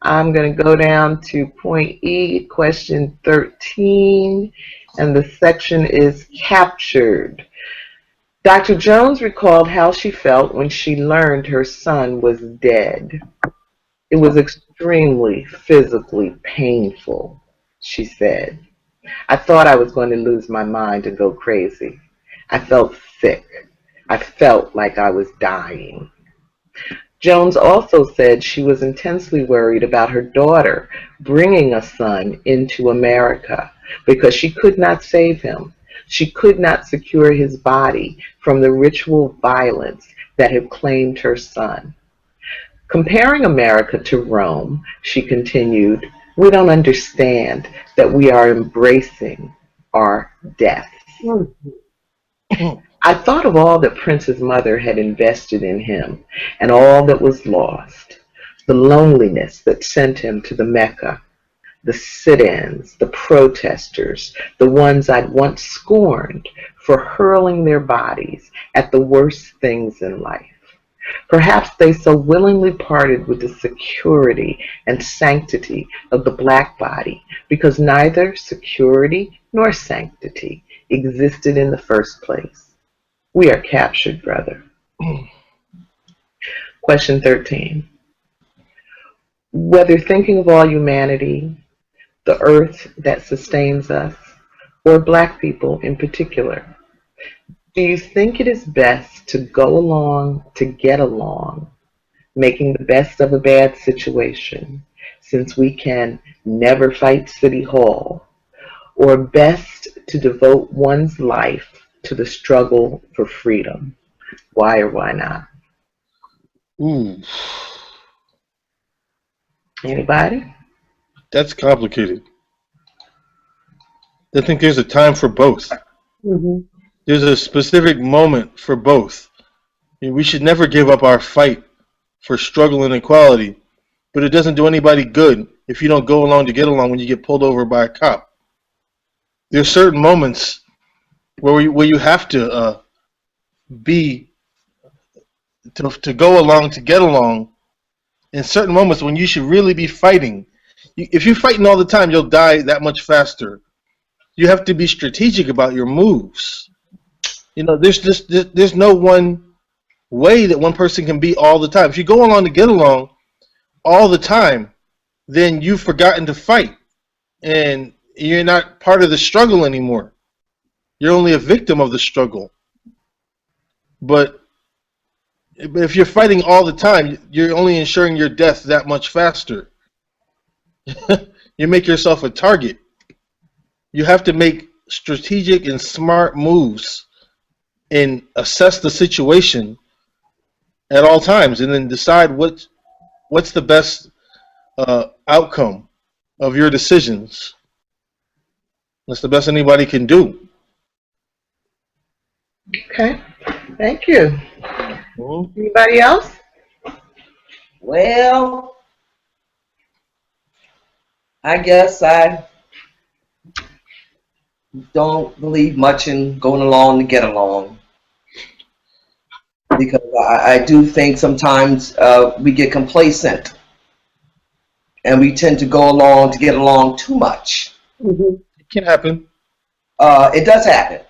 I'm going to go down to point E, question 13, and the section is captured. Dr. Jones recalled how she felt when she learned her son was dead. It was extremely physically painful, she said. I thought I was going to lose my mind and go crazy. I felt sick. I felt like I was dying. Jones also said she was intensely worried about her daughter bringing a son into America because she could not save him. She could not secure his body from the ritual violence that had claimed her son. Comparing America to Rome, she continued, we don't understand that we are embracing our death. I thought of all that Prince's mother had invested in him and all that was lost, the loneliness that sent him to the Mecca, the sit-ins, the protesters, the ones I'd once scorned for hurling their bodies at the worst things in life. Perhaps they so willingly parted with the security and sanctity of the black body because neither security nor sanctity existed in the first place. We are captured, brother. Question 13. Whether thinking of all humanity, the earth that sustains us, or black people in particular, do you think it is best to go along to get along, making the best of a bad situation, since we can never fight City Hall, or best to devote one's life to the struggle for freedom? Why or why not? Ooh, Anybody? that's complicated. I think there's a time for both. There's a specific moment for both. I mean, we should never give up our fight for struggle and equality, but it doesn't do anybody good if you don't go along to get along when you get pulled over by a cop. There's certain moments where you have to be to go along to get along, in certain moments when you should really be fighting. If you're fighting all the time, you'll die that much faster. You have to be strategic about your moves. You know, there's no one way that one person can be all the time. If you go along to get along all the time, then you've forgotten to fight, and you're not part of the struggle anymore. You're only a victim of the struggle. But if you're fighting all the time, you're only ensuring your death that much faster. You make yourself a target. You have to make strategic and smart moves and assess the situation at all times, and then decide what's the best outcome of your decisions. That's the best anybody can do. Okay, thank you. Anybody else? Well, I guess I don't believe much in going along to get along, because I do think sometimes we get complacent and we tend to go along to get along too much. It can happen. It does happen.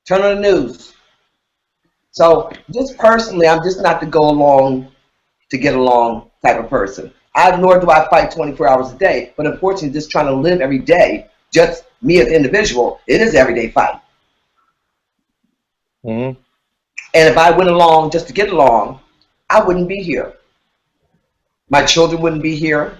Turn on the news. So just personally, I'm just not the go along to get along type of person. Nor do I fight 24 hours a day, but unfortunately just trying to live every day, just me as an individual, it is everyday fight. And if I went along just to get along, I wouldn't be here. My children wouldn't be here.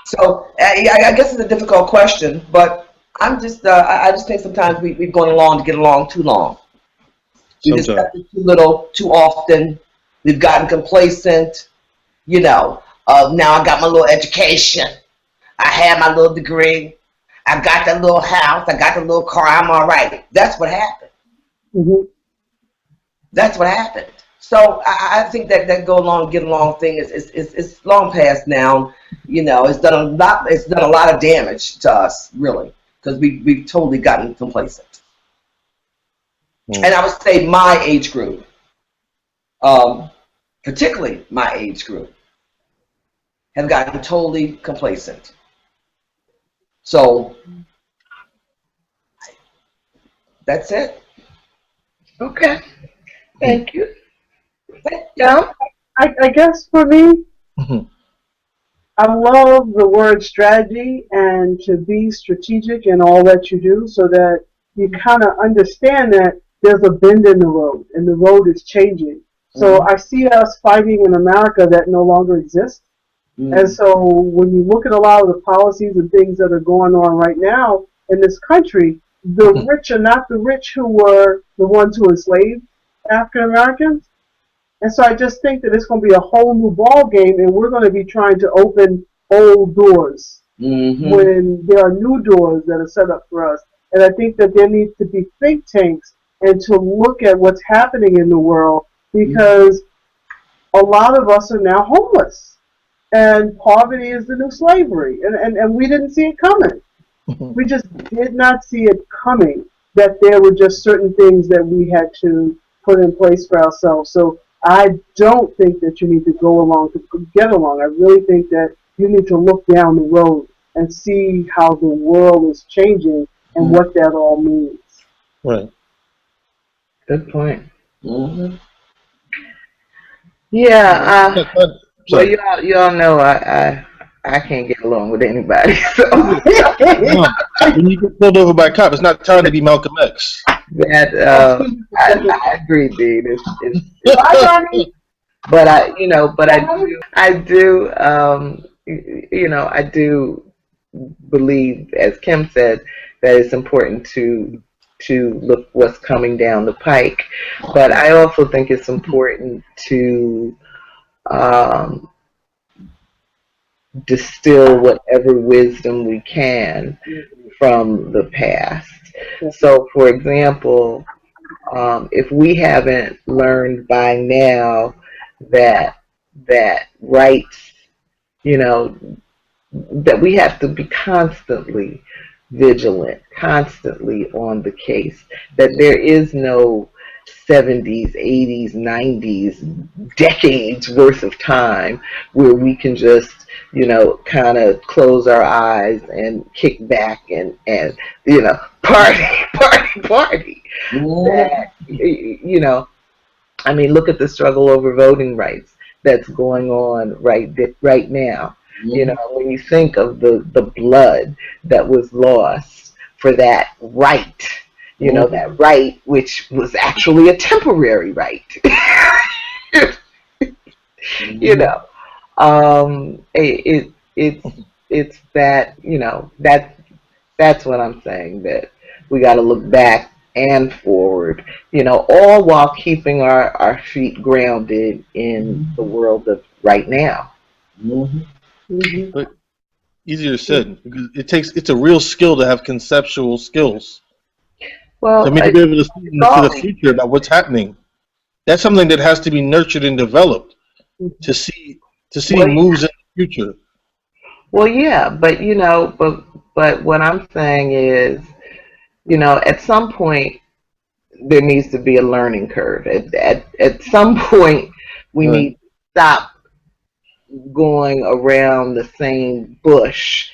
So I guess it's a difficult question, but I'm just I just think sometimes we've gone along to get along too long. We discuss it too little, too often. We've gotten complacent. You know, now I got my little education. I have my little degree. I got that little house. I got the little car. I'm all right. That's what happened. That's what happened. So I think that go along, get along thing is long past now. You know, it's done a lot. It's done a lot of damage to us, really, because we've totally gotten complacent. And I would say my age group, particularly my age group, have gotten totally complacent. So that's it. Okay. Thank you. Yeah. I guess for me, Mhm. I love the word strategy and to be strategic in all that you do so that you kind of understand that there's a bend in the road and the road is changing. So I see us fighting in America that no longer exists. And so when you look at a lot of the policies and things that are going on right now in this country, the rich are not the rich who were the ones who enslaved African Americans. And so I just think that it's going to be a whole new ball game, and we're going to be trying to open old doors when there are new doors that are set up for us. And I think that there needs to be think tanks and to look at what's happening in the world, because a lot of us are now homeless, and poverty is the new slavery, and we didn't see it coming. We just did not see it coming, that there were just certain things that we had to put in place for ourselves. So I don't think that you need to go along to get along. I really think that you need to look down the road and see how the world is changing and what that all means. Right. Good point. Yeah. Well, y'all know I can't get along with anybody. So When you get pulled over by a cop, it's not time to be Malcolm X. that I agree, Dean. But I do believe, as Kim said, that it's important to look what's coming down the pike. But I also think it's important to distill whatever wisdom we can from the past. So, for example, if we haven't learned by now that rights, that we have to be constantly vigilant, constantly on the case, that there is no 70s, 80s, 90s, decades worth of time where we can just, kind of close our eyes and kick back and party. That, look at the struggle over voting rights that's going on right now. When you think of the blood that was lost for that right, that right which was actually a temporary right. It's that, that's what I'm saying, that we got to look back and forward, all while keeping our feet grounded in the world of right now. But easier said, because it's a real skill to have conceptual skills. Well, to be able to see into the future about what's happening. That's something that has to be nurtured and developed to see moves in the future. Well, yeah, but but what I'm saying is, at some point there needs to be a learning curve. At some point we need to stop going around the same bush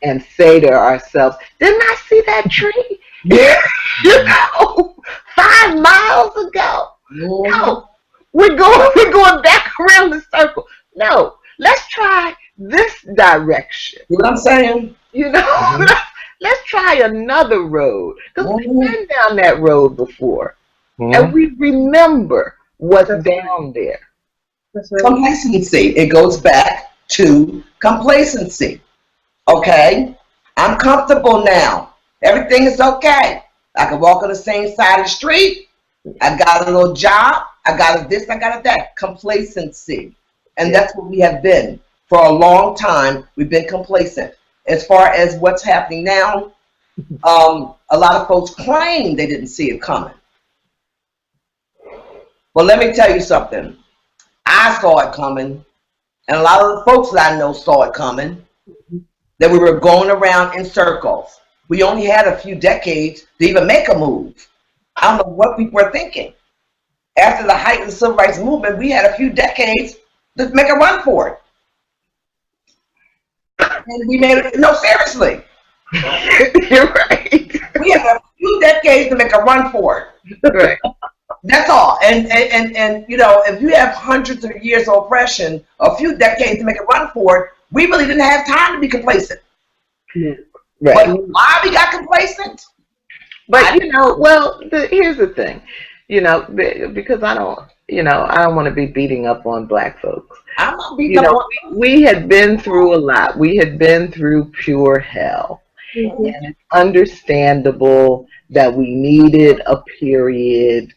and say to ourselves, "Didn't I see that tree? 5 miles ago? No, we're going back around the circle. No, let's try this direction." You know what I'm saying? Let's try another road, because we've been down that road before, and we remember what's down there. Complacency. It goes back to complacency. Okay? I'm comfortable now. Everything is okay. I can walk on the same side of the street. I got a little job. I got a this, I got a that. Complacency. And that's what we have been. For a long time, we've been complacent. As far as what's happening now, a lot of folks claim they didn't see it coming. Well, let me tell you something. I saw it coming, and a lot of the folks that I know saw it coming, that we were going around in circles. We only had a few decades to even make a move. I don't know what people were thinking. After the height of the civil rights movement, we had a few decades to make a run for it. And we made it, no, seriously. You're right. We have a few decades to make a run for it. Right. That's all. And you know, if you have hundreds of years of oppression, a few decades to make a run for it, we really didn't have time to be complacent. Right. But why we got complacent? But you know, well, here's the thing, you know, because I don't want to be beating up on black folks. I'm not beating up on. We had been through a lot. We had been through pure hell. Mm-hmm. And it's understandable that we needed a period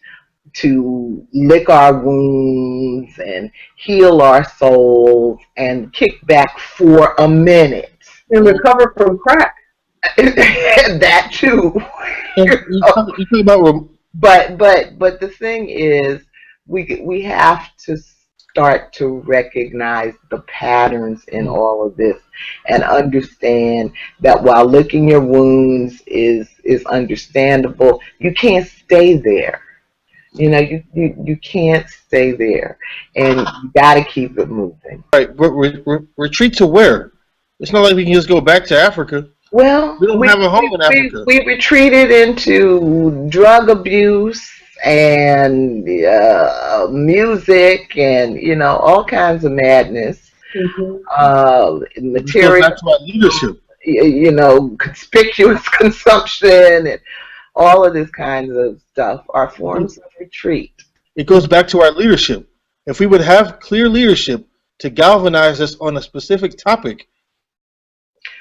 to lick our wounds and heal our souls and kick back for a minute. And recover from crack. That too. You talk about, but the thing is, we have to start to recognize the patterns in all of this and understand that while licking your wounds is understandable, you can't stay there. You know, you can't stay there, and you got to keep it moving. right, but retreat to where? It's not like we can just go back to Africa. Well, We don't have a home in Africa. We retreated into drug abuse and music and, you know, all kinds of madness. Mm-hmm. Material, Back to our leadership. you know, conspicuous consumption and all of this kinds of stuff are forms of retreat. It goes back to our leadership. If we would have clear leadership to galvanize us on a specific topic.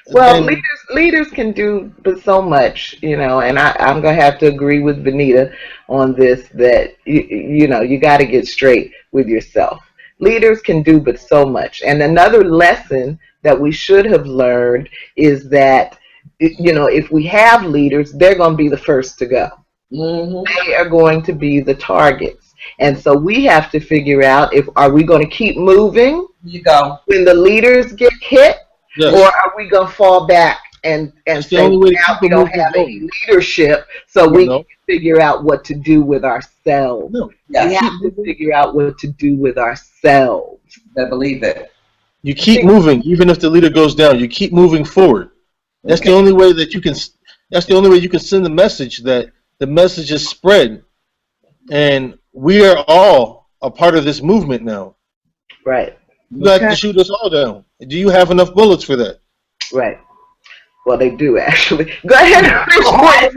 Well, then, leaders can do but so much, you know, and I'm going to have to agree with Venita on this, that, you know, you got to get straight with yourself. Leaders can do but so much. And another lesson that we should have learned is that, you know, if we have leaders, they're going to be the first to go. Mm-hmm. They are going to be the targets. And so we have to figure out, are we going to keep moving You go. when the leaders get hit? yes. Or are we going to fall back and say, the only way to now keep we the don't movement have going. any leadership, so we No. can figure out what to do with ourselves. No. Yes. We have to figure out what to do with ourselves. I believe it. You keep moving, even if the leader goes down. You keep moving forward. That's the only way that you can. That's the only way you can send the message, that the message is spread, and we are all a part of this movement now. Right, You got to shoot us all down. Do you have enough bullets for that? right. Well, they do, actually. Go ahead and report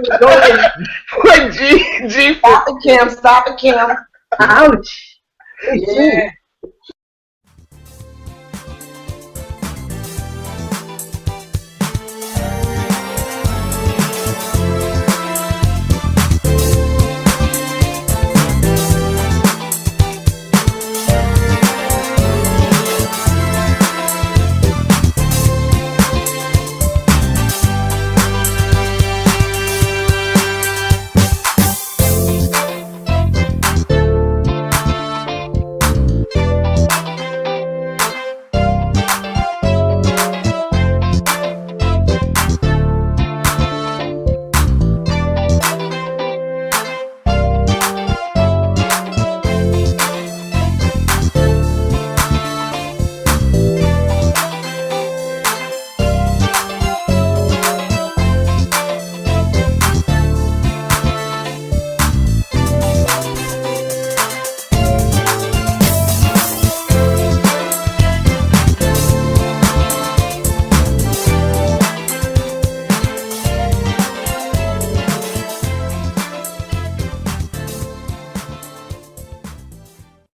G. Stop it, Kim. Stop it, Kim. Ouch. Yeah.